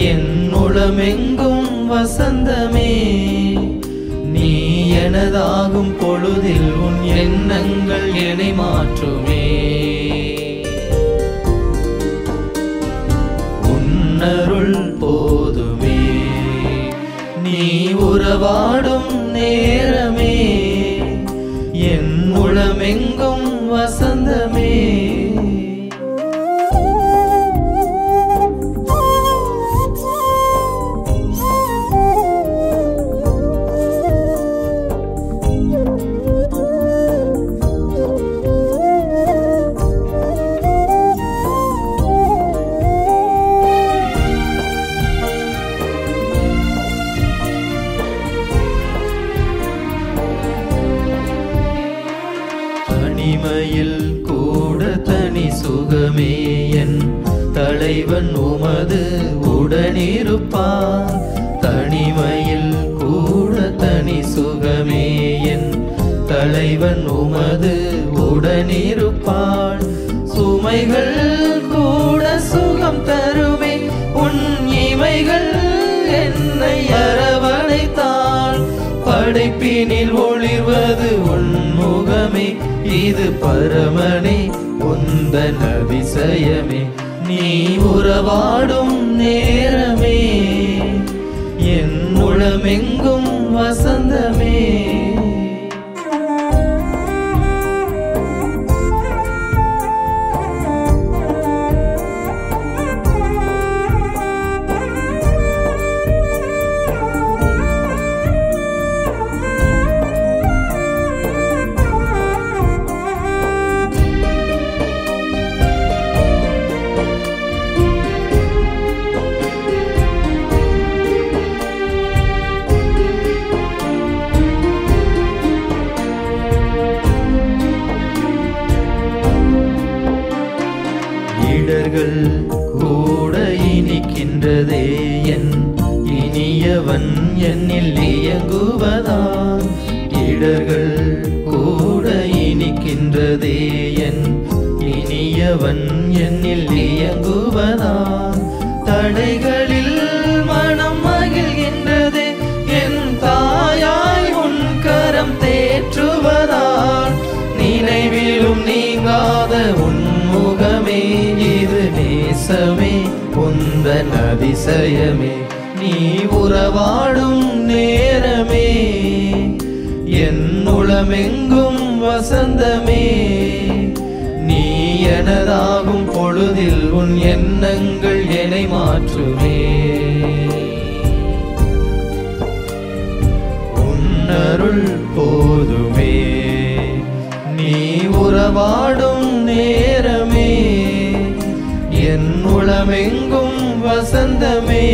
என் உளமெங்கும் வசந்தமே நீ எனதாகும் பொழுதில் உன் எண்ணங்கள் என்னை மாற்றுமே உன்னருள் போதுமே நீ உறவாடும் நேரமே என் உளமெங்கும் வசந்தமே தனிமையில் கூட தனி சுகமே என் தலைவன் உமது உடனிருப்பார் தனிமையில் கூட தனி சுகமே என் தலைவன் உமது உடனிருப்பாள் சுமைகள் கூட சுகம் தருமே உன் இமைகள் என்னை அரவணைத்தாள் படைப்பினில் ஒளிர்வது உன் முகமே இது பரமனே உந்தன் அதிசயமே நீ உறவாடும் நேரமே என் உளமெங்கும் வசந்தமே இடர்கள் கூட இனிக்கின்றதே என் இனியவன் என்னில் இயங்குவதால் இடர்கள் கூட இனிக்கின்றதே என் இனியவன் என்னில் இயங்குவதால் தடைகளில் மனம் மகிழ்கின்றதே என் தாயாய் உன் கரம் தேற்றுவதால் நினைவிலும் நீங்காத உன் முகமே இது நேசமே உந்தன் அதிசயமே நீ உறவாடும் நேரமே என் உளமெங்கும் வசந்தமே நீ எனதாகும் பொழுதில் உன் எண்ணங்கள் என்னை மாற்றுமே உன்னருள் போதுமே நீ உறவாடும் நேரமே என் உளமெங்கும் வசந்தமே